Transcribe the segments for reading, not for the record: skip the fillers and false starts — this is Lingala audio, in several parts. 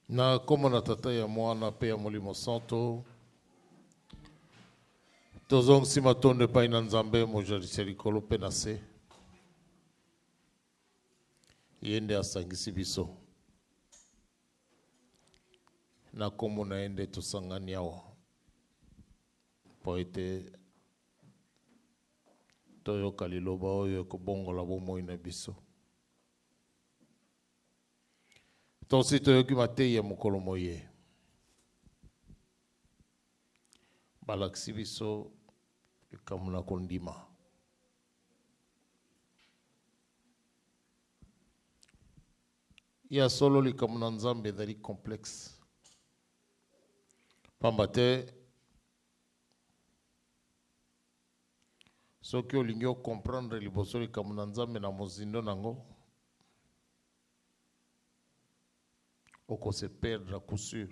Na komo na tata ya mwana pe ya molimo santo tozongisi matondo epai na nzambe mojalisi ya likolo mpe na se ye nde asangisi biso na komo na ye nde tosangani awa mpo ete toyoka liloba oyo ekobongola bomoi na biso tosi toyoki matei ya mokolo moye balakisi biso likambo na kondima ya solo likambo na nzambe ezali complexe pamba te soki olingi okomprendre liboso likambo na nzambe na mozindo nango okose perdre à coup sûr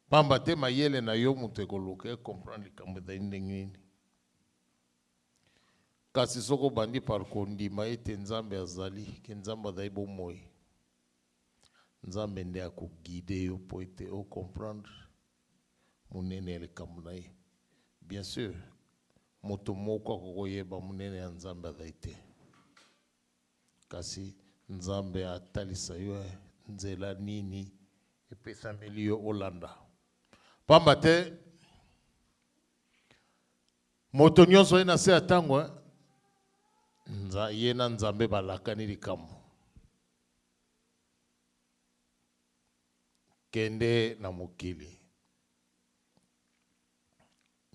pamba te mayele na yo moto ekoluka ekomprendre likambo ezali ndenge nini kasi soki obandi par kondima ete nzambe azali ke nzambe azali bomoi nzambe nde akoguide yo mpo ete okomprendre monene ya likambo na ye bien sûr moto moko akokoyeba monene ya nzambe azali te kasi nzambe atalisa yo nzela nini epesameli yo olanda pamba te moto nyonso ye na se ya ntango ye na nzambe balakani likambo kende na mokili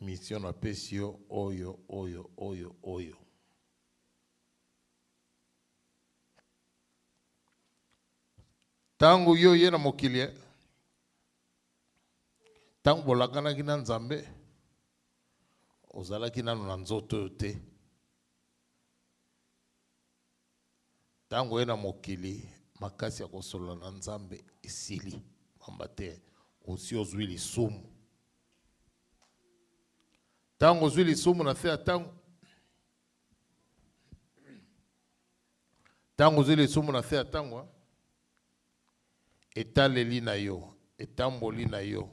mission apesi yo oyo tango yo ye na mokili tango bolakanaki na nzambe ozalaki nano na nzoto oyo te tango ye na mokili makasi ya kosolola na nzambe esili pamba te osi ozwi lisumu tango ozwi lisumu na se ya tango ozwi lisumu na se ya ntango etaleli na yo etamboli na yo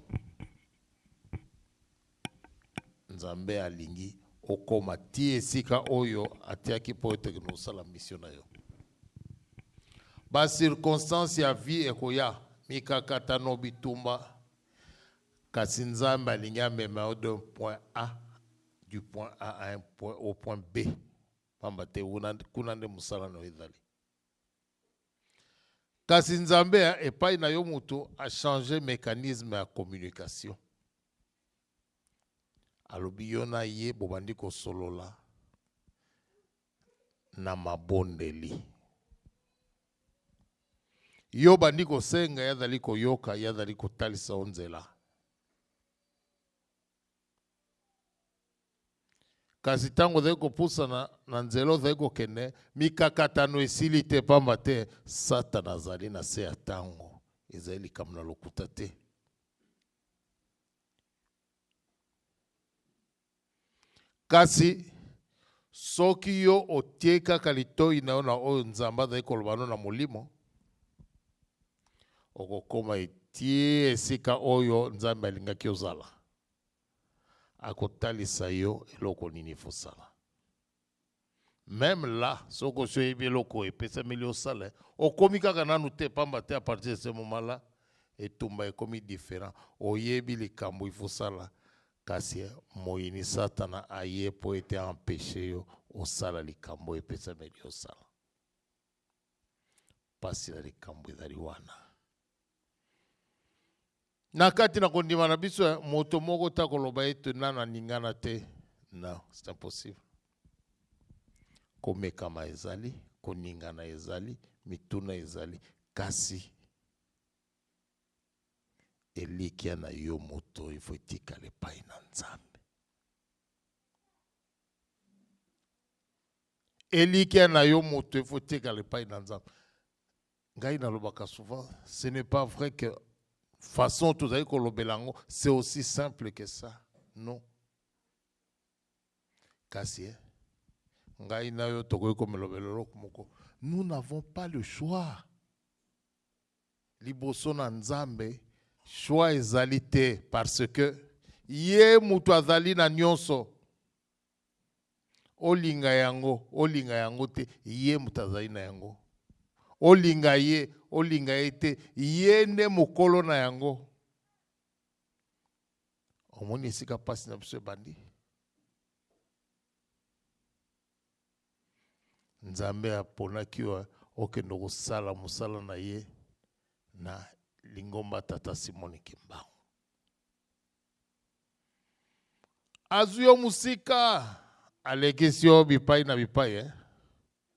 nzambe alingi okoma ti esika oyo atiaki mpo ete kosala mission na yo bacirconstance ya vie ekoya mikakatano bitumba kasi nzambe alingi amema yo d'un point A du point A à un point, au point B pamba te kuna nde mosala na yo ezali kasi nzambe epai na yo moto achange mécanisme ya communication alobi yo na ye bobandi kosolola na mabondeli yo bandi kosenga ye azali koyoka ye azali kotalisa yo nzela kasi ntango ozali kopusana na nzela ozali kokende mikakatano esili te pamba te satana azali na se ya ntango ezali likambo na lokuta te kasi soki yo otie kaka litoi na yo na oyo nzambe azali koloba no na molimo okokoma etie esika oyo nzambe alingaki ozala akotalisa yo eloko nini fosala même là soko so yebi eloko epesameli osala okomi kaka nanu te pamba te a partir de ce moment là etumba ekomi différent oyebi likambo ifosala kasi moyini satana aye po ete empêché yo osala likambo epesameli osala pasi na likambo ezali wana na kati na kondima na biso moto moko ta koloba ete nana ningana te non c'est impossible komekama ezali koningana ezali mituna ezali kasi elikia na yo moto ifo etikala epai na nzambe elikia na yo moto ifo etikala epai na nzambe ngai nalobaka souvent ce n'est pas vrai que façon tozali kolobela yango c'est aussi simple que ça non kasi ngai na yo tokoki komelobela eloko moko nous n'avons pas le choix liboso na Nzambe choix ezali te parce que ye mutu azali na nyonso. Olinga yango te, ye mutu azali na yango. Olinga ye te, ye nde mokolo na yango. Omoni esika pasi na biso ebandi. Nzambe aponaki okende kosala mosala na ye na lingomba tata Simoni Kimbangu. Azwi yo musika alekisi yo bipai na bipai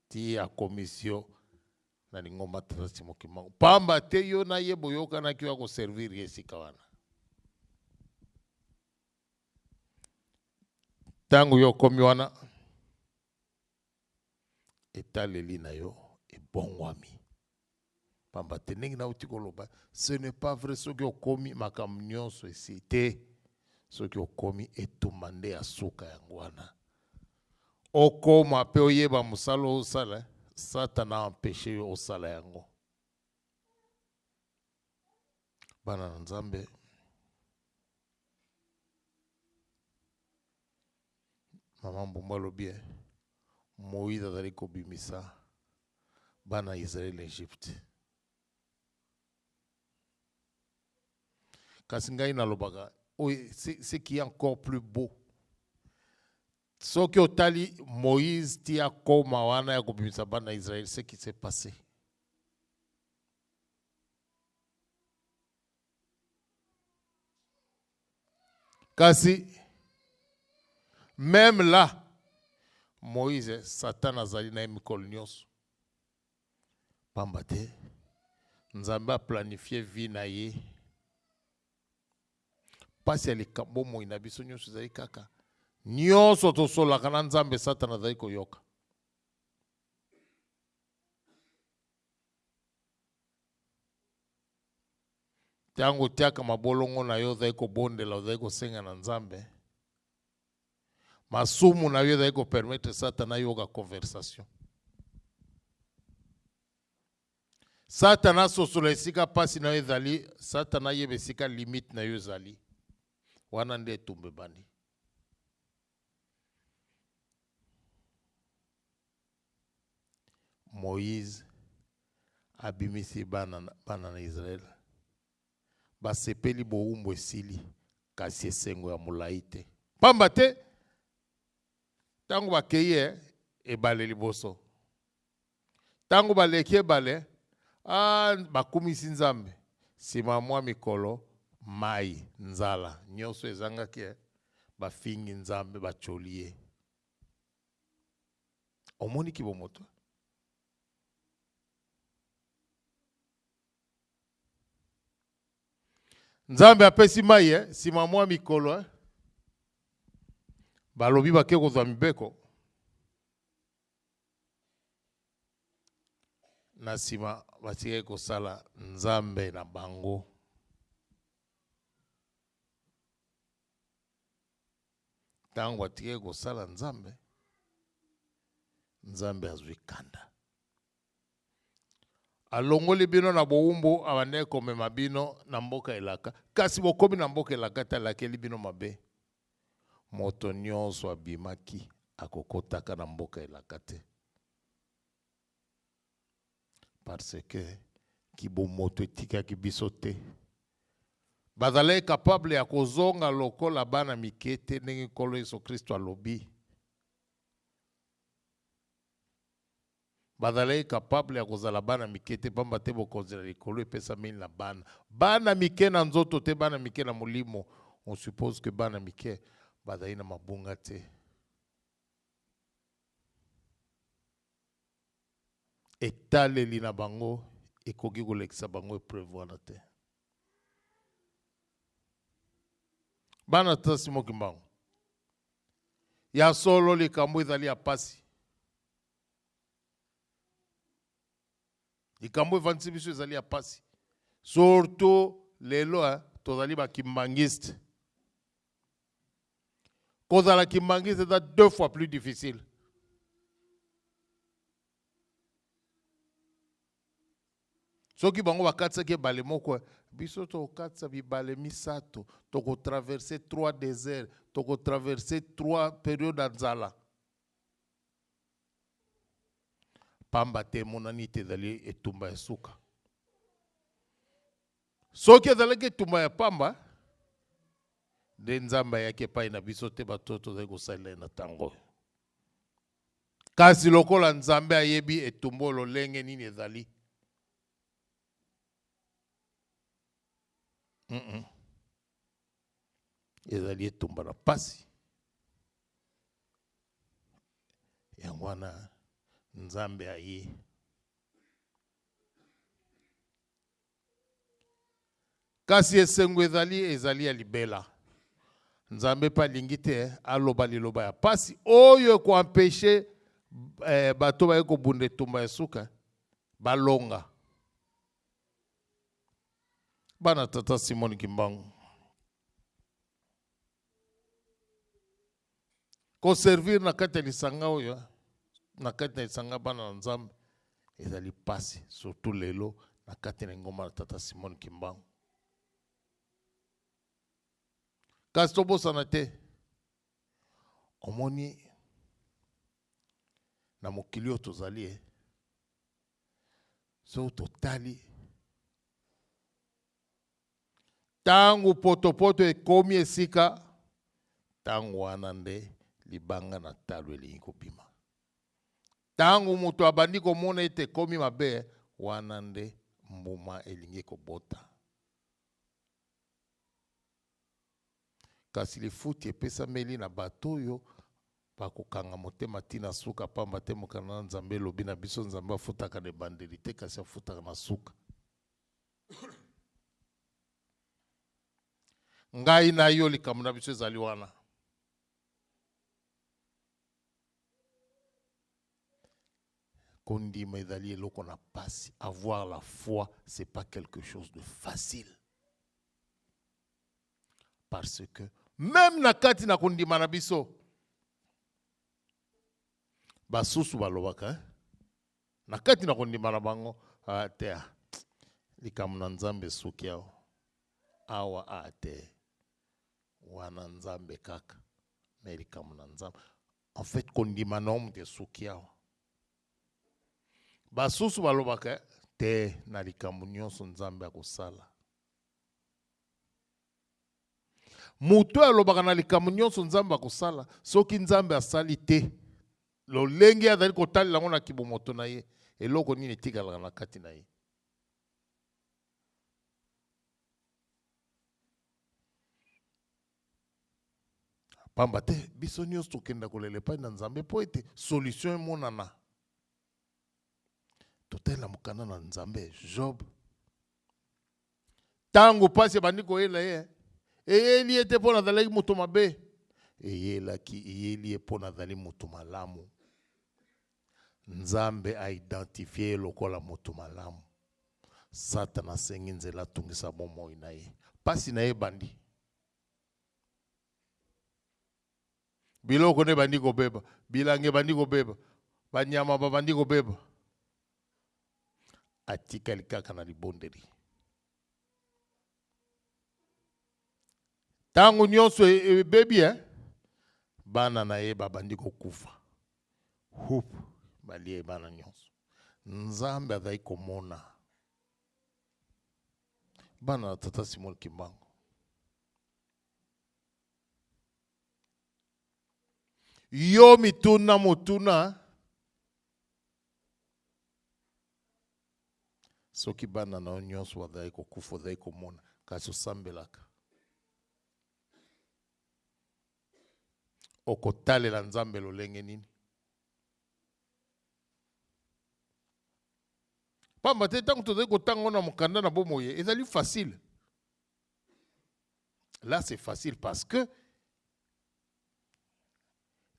ti ya komisio na lingomba tata Simoni Kimbangu. Pamba te yo na ye boyokanaki yo koservir ye esika wana. Tangu yo komi wana etaleli na yo ebongwami. Pamba te ndenge nauti koloba, ce n'est pas vrai, soki okomi makambo nyonso esi te, soki okomi etumba nde ya suka yango wana. Okoma pe oyeba mosala osala, Satana empêché yo osala yango. Bana na Nzambe, Mama Mbumba lobi Moïse azali kobimisa bana Israël Égypte. Kasi ngai nalobaka, ce qui est encore plus beau. Soki otali Moïse ti akoma wana ya kobimisa bana Israël, ce qui s'est passé. Kasi même là, Moïse, Satan azali na mikolo nyonso. Pamba te Nzambe a planifié vie na ye. Pasi ya likambo moi na biso nyonso ezali kaka. Nyonso tosolaka na Nzambe Satan azali koyoka. Tango tiaka mabolongo na yo ozali kobondela, ozali kosenga na Nzambe. Masumu na yo ezali kopermettre Satan ayoka conversation. Satan asosola esika pasi na yo ezali, Satan ayeba esika limite na yo ezali. Wana nde etumba bandi. Moïse abimisi bana na Israël. Basepeli bowumbu esili kasi esengo ya molai te. Pamba te tango bakeye ebale liboso. Tango baleki ebale bakumisi Nzambe. Sima mwa mikolo mai nzala nyonso ezangaki bafingi Nzambe bacholie. Omoni ki bomoto. Nzambe apesi mai sima mwa mikolo balobi bake kozwa mibeko. Na sima batika kosala Nzambe na bango. Tango batika kosala Nzambe, Nzambe azwi kanda. Alongoli bino na bowumbu abande komema bino na mboka elaka. Kasi bokomi na mboka elaka talakeli bino mabe. Moto nyonso abimaki akokotaka na mboka elaka te. Parce que kibomoto etikaki biso te. Bazalaki capable ya kozonga lokola bana mike te ndenge Nkolo Yesu Kristo alobi. Bazalaki capable ya kozala bana mike te pamba te bokonzela likolo epesa mili na bana. Bana mike na nzoto te, bana mike na molimo. On suppose que bana mike bazali na mabunga te. Etaleli na bango ekoki kolekisa bango epreuve wana te. Bana tata Simoni Kimbangu. Ya solo likambo ezali ya pasi. Likambo evandisi biso ezali ya pasi. Surtout lelo tozali ba kimbangiste. Kozala kimbangiste eza 2 fois plus difficile. soki bango bakatisaki ebale moko biso tokatisa bibale misato tokotraverse 3 déserts tokotraverse 3 périodes ya nzala pamba te emonani ete ezali etumba ya suka soki ezalaki etumba ya pamba nde nzambe ayaki epai na biso te bato tozali kosalela na ntango kasi lokola nzambe ayebi etumba oyo lolenge nini ezali ezali etumba na pasi yango wana nzambe aye kasi esengo ezali ya libela nzambe pa alingi te aloba liloba ya pasi oyo ekoampeshe bato baye kobunda etumba ya suka balonga bana tata Simon Kimbangu koservir na kati ya lisanga oyo na kati ya lisanga bana na nzambe ezali pasi surtout lelo na kati na ngoma na tata Simon Kimbangu kasi tobosana te omoni na mokili oyo tozali so totali tangu potopoto ekomi esika tangu wana nde libanga na talo elingi kobima tangu moto abandi komona ete ekomi mabe wana nde mbuma elingi kobota kasi lifuti epesameli na bato oyo bakokanga motema tina suka pamba te mokana na nzambe elobi na biso nzambe afutaka na ebandeli te kasi afutaka na suka ngai na yo likambo na biso ezali wana kondima ezali eloko na pasi avoir la foi c'est pas quelque chose de facile parce que même na kati na kondima na biso basusu balobaka na kati na kondima na bango te likambo na nzambe suki awa te wana nzambe kaka mais likambo na nzambe en fait kondima na omu te suki awa basusu balobaka te na likambo nyonso nzambe akosala mutu alobaka na likambo nyonso nzambe akosala soki nzambe asali te lolenge azali kotalela yango na kibomoto na ye eloko nini etikalaka na kati na ye pamba te biso nyonso tokenda kolela epai na nzambe mpo ete solution emonana totalela mokanda na nzambe Job tango pasi ebandi koyela ye eyeli ete mpo nazalaki moto mabe eyeli ye mpo nazali moto malamu nzambe aidentifie ye lokola moto malamu Satana asengi nzela atungisa bomoi na ye pasi na ye ebandi biloko nde bandi kobeba bilanga ebandi kobeba banyama babandi kobeba atikali kaka na libondeli tango nyonso ebebi bana na ye babandi kokufa balie bana nyonso nzambe azali komona bana na tata Simon Kimbangu yo mituna motuna soki bana na yo nyonso bazali kokufa ozali komona kasi osambelaka okotalela nzambe lolenge nini pamba te ntango tozali kotanga na mokanda na bomoi ezali facile là c'est facile parce que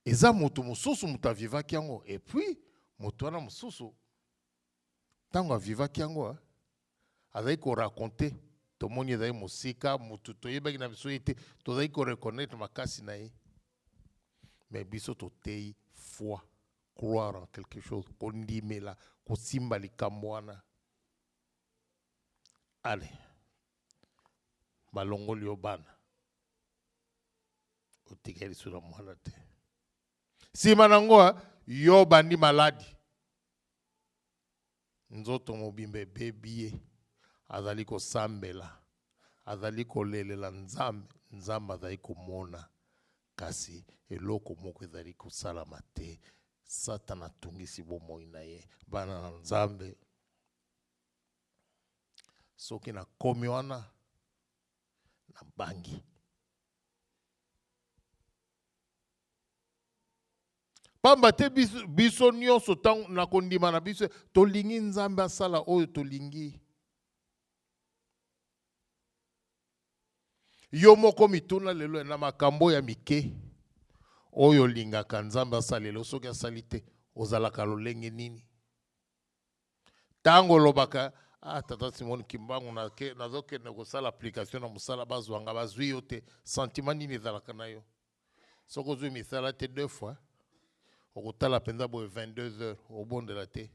eza moto mosusu moto avivaki yango et puis moto wana mosusu ntango avivaki yango azali koraconte tomoni ezali mosika motu toyebaki na biso ete tozali koreconnaitre makasi na ye mais biso totei foi croire en quelque chose kondimela kosimba likambo wana allez balongoli yo bana otikeli sura mwana te sima nango yo bandi maladi nzoto mobimba ebebie azali kosambela azali kolelela nzambe nzambe azali komona kasi eloko moko ezali kosalama te satana atungisi bomoi na ye bana na nzambe soki nakomi wana na bangi pamba te biso nyonso ntango na kondima na biso tolingi nzambe asala oyo tolingi yo moko mituna lelo na makambo ya mike oyo lingaka nzambe asalelo soki asali te ozalaka lolenge nini tango lobaka tata Simon Kimbangu nazokende kosala application na mosala bazwanga bazwi yo te sentiment nini ezalaka na yo soki ozwi misala te 2 fois okotala penza boye 22 heures obondela te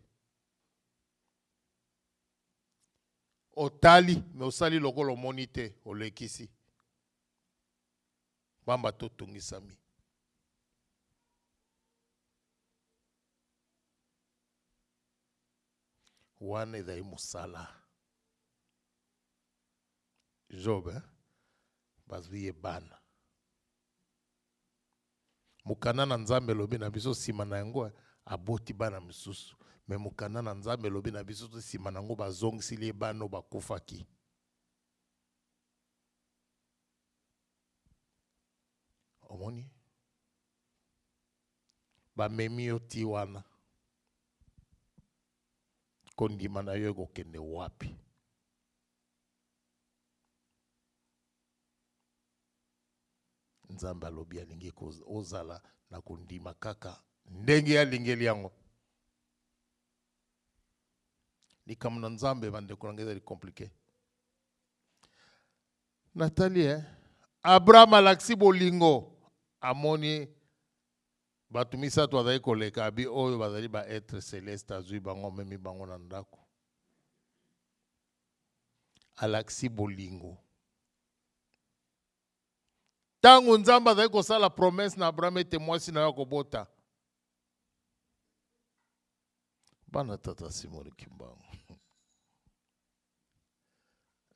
otali me osali lokolo omoni te olekisi bamba totungisami wana ezali mosala Job bazwi ye bana mukana na nzambe lobi na biso sima na yango aboti bana misusu me mukana na nzambe lobi na biso sima na yango bazongisili bana bakufaki omoni bamemi yo ti wana kondima na yo ekokende wapi nzambe alobi alingi ozala na kondima kaka ndenge alingeli yango likambo na nzambe bandeko nanga ezali komplike Nathalie Abraham alakisi bolingo amoni bato misato azali koleka abi oyo bazali ba être céleste azwi bango memi bango na ndako alakisi bolingo tango nzambe azali kosala promesse na Abraham ete mwasi na yo akobota bana tata Simon Kimbangu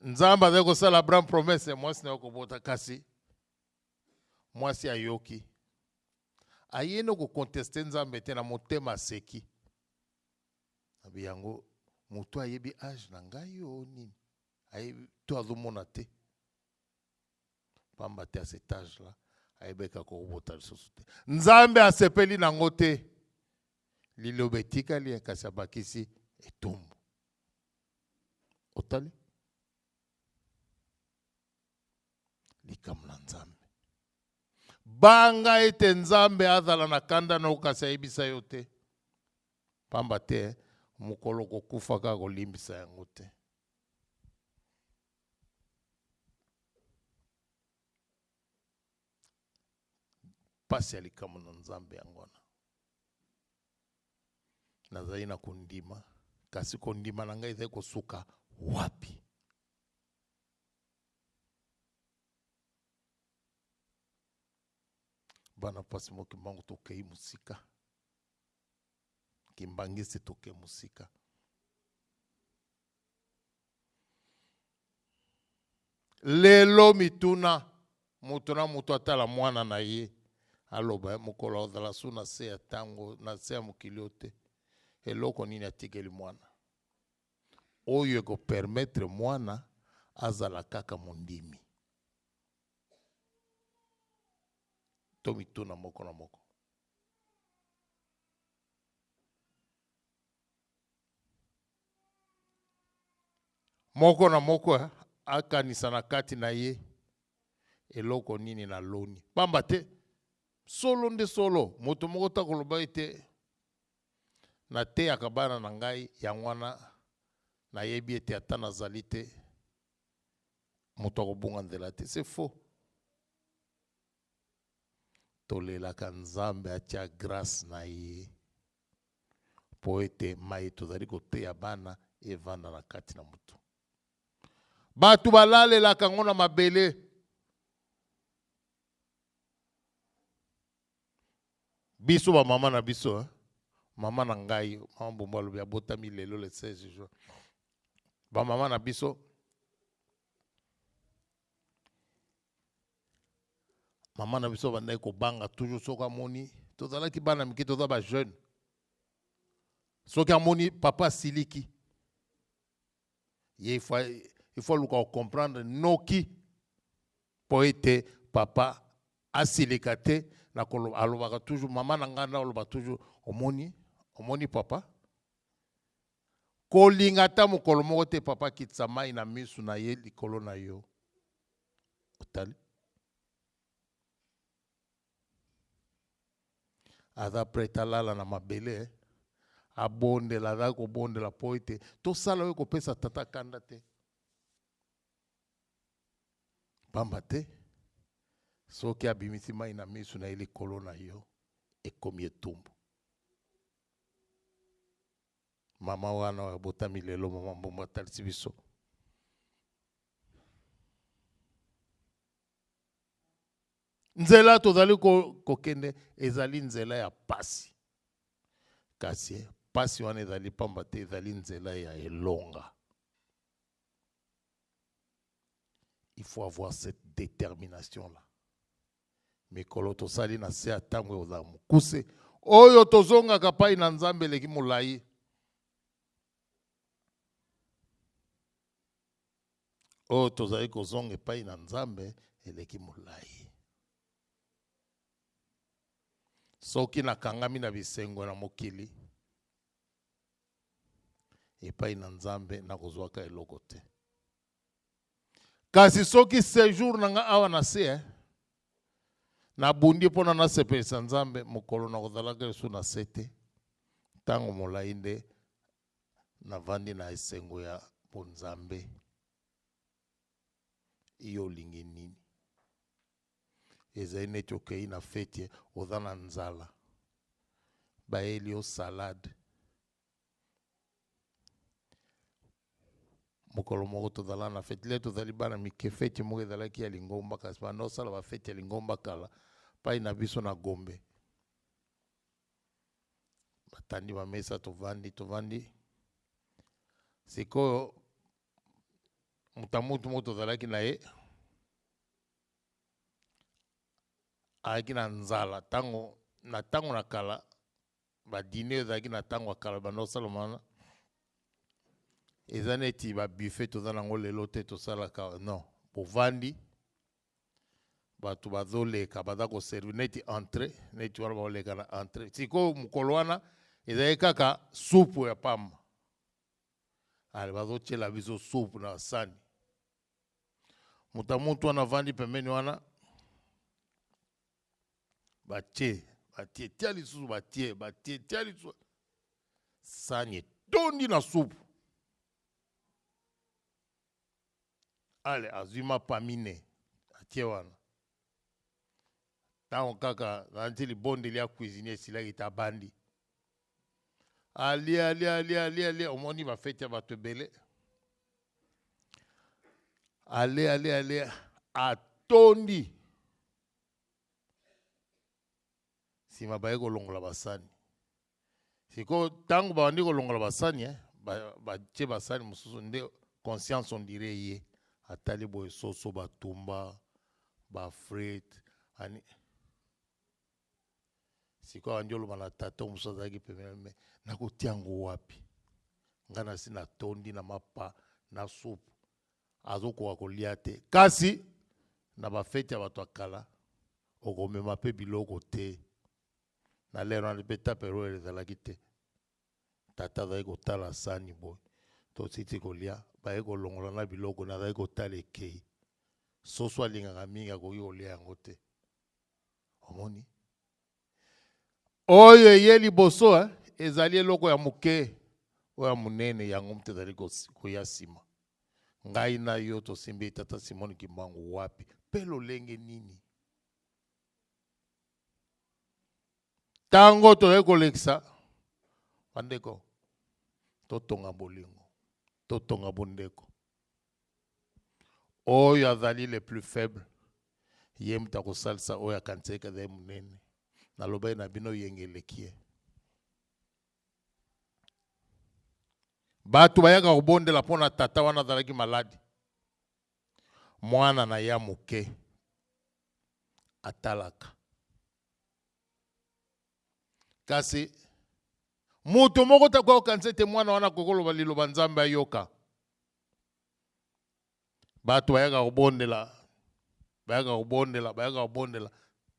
nzambe azali kosala Abraham promesse mwasi na yo akobota kasi mwasi ayoki ayeno kokonteste nzambe te na motema seki abi yango moto ayebi age na ngai o nini ayebi to azomona te pamba te a cet âge là ayebeka kokobota lisusu te nzambe asepeli nango te liloba etikali kasi abakisi etumbu otali likambo na nzambe banga ete nzambe azala na kanda na okasi ayebisa yo te pamba te mokolo kokufa kaka kolimbisa yango te pasi ya likambo na nzambe yango wana nazali na kondima kasi kondima na ngai ezali kosuka wapi bana pasi mo Kimbangu tokei musika kimbangisi toke musika lelo mituna mutu na mutu atala mwana na ye aloba mokolo azala su na se ya tango na se ya mokili te eloko nini atikeli mwana oyo ekopermettre mwana azala kaka mondimi to mituna moko na moko moko na moko akanisa na kati na ye eloko nini na loni pamba te solo nde solo moto moko ta koloba ete na te ya kabana na ngai yango wana nayebi ete ata nazali te moto akobunga nzela te c'est faux tolelaka nzambe atia grâce na ye po ete mai tozali koteya bana evanda na kati na motu Batu balalelaka ngo na mabele. Biso ba mama na biso, hein? Mama na ngai, mama bombo alobi abotami lelo le 16 juin. Ba mama na biso. Mama na biso bandai ko banga toujours soka moni. Tozalaki bana miki toza ba jeune. Soki amoni papa siliki. Il faut le comprendre noki poete papa asilikate na kolo alobaka toujours mama na ngana aloba toujours omoni papa kolinga ta mokolo moko te papa kitsamai na misu na ye likolo na yo otali aza preta lala na mabele abondela aza kobondela po ete tosala oyo kopesa tata kanda te pamba te soki abimisi mai na misu na ye likolo na yo ekomi etumbu. Mama wana abotami lelo mama mbombo atalisi biso nzela tozali kokende ezali nzela ya pasi kasi pasi wana ezali pamba te ezali nzela ya elonga. Il faut avoir cette détermination là. Mikolo tosali na se atango oza mukuse oyo tozonga kapai na nzambe leki mulai. Oyo tozali kozonga epai na nzambe eleki mulai. Soki nakangami na bisengo na mokili epai na nzambe nakozwaka eloko te. Kasi soki séjour nanga awa na se na bundi pona na sepelisa nzambe mokolo na kozalaka esu na sete tango molai nde navandi na esengo ya bonzambe iyo olingi nini. Ezali neti okei na feti oza na nzala bayeli yo salade mokolo moko tozala na feti le tozali bana mike feti moko ezalaki ya lingomba kasi banda osala bafeti ya lingomba kala pai na biso na Gombe batandi bamesa tovandi sikoyo mutamutu moko tozalaki na ye ayaki na nzala tango na kala badine ezalaki na tango ya kala banda osala mana eza neti babuffet toza nango lelo te tosalaka non bovandi bato bazoleka baza koservi neti entrée neti wana baoleka na entrée sikoyo mokolo wana ezali kaka supu ya pamba ale bazotyela biso supu na sani mutu wana vandi pembeni wana batie tia lisusu batie tia lisusu sani etondi na supu ale azwi mapamine atie wana tango kaka nanti libondeli ya cuisinier esilaki ta bandi alia omoni bafeti ya bato ebele alia atondi sima baye kolongola basani siko tango bawandi kolongola basani batie basani mosusu nde conscience on dirait ye atali boye soso batumba bafrite ani siko andi oloba na tata mosusu azalaki pembeni me nakotia yango wapi nga na si natondi na mapa na supu azokoka kolia te kasi na bafeti ya bato akala okomema mpe biloko te na lero wana mpe taperole ezalaki te tata azalaki kotala sani boye tositi kolia baye kolongola na biloko nazalaki kotala ekei soso alingaka mingi akoki kolia yango te omoni oyo eye liboso ezali eloko ya moke oyo ya monene yango mte ezali koya nsima ngai na yo tosimbi tata Simon Kimbangu wapi mpe lolenge nini tango tozali kolekisa bandeko totonga bolingo totonga bondeko oyo azali le plus faible ye mutu akosalisa oyo akanisaki azali munene. Nalobai na bino yengeleki ye. Bato bayaka kobondela mpona tata wana azalaki maladi. Mwana na ya moke atalaka. Kasi mutu moko takoka kokanisa te mwana wana kokoloba liloba Nzambe ayoka. Bato bayaka kobondela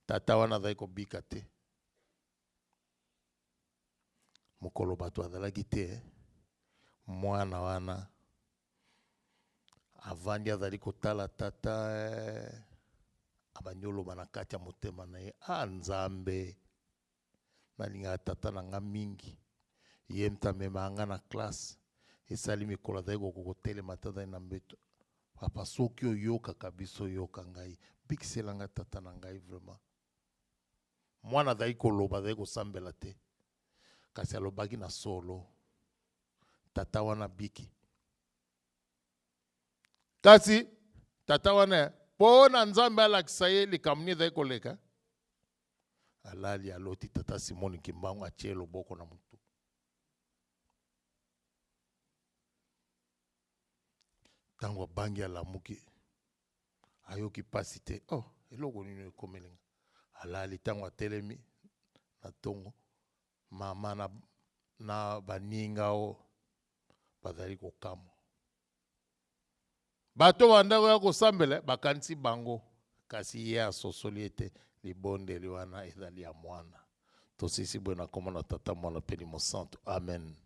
tata wana azali kobika te. Mokolo bato azalaki te mwana wana avandi azali kotala tata abandi oloba na kati ya motema na ye, Nzambe nalingaka tata na nga mingi, ye mtamema anga na classe esali mikolo azali kokotelema tata azali na mbeto. Papa soki oyokaka biso yoka ngai, bikiselanga tata na ngai vraiment. Mwana azali koloba azali kosambela te, kasi alobaki na solo tata wana biki. Kasi tata wana pona Nzambe alakisa ye likambo nini ezali koleka, alali aloti tata Simoni Kimbangu atie loboko na mutu. Tango bangi alamuki ayoki pasi te, eloko nini ekomelenga. Alali tango atelemi na tongo, mama na baninga o bazali kokama. Bato bandako ya kosambela bakanisi bango, kasi ye asosoli ete libondeli wana ezali ya mwana. Tosisi bwe na komona tata mwana pe Limo Santo. Amen.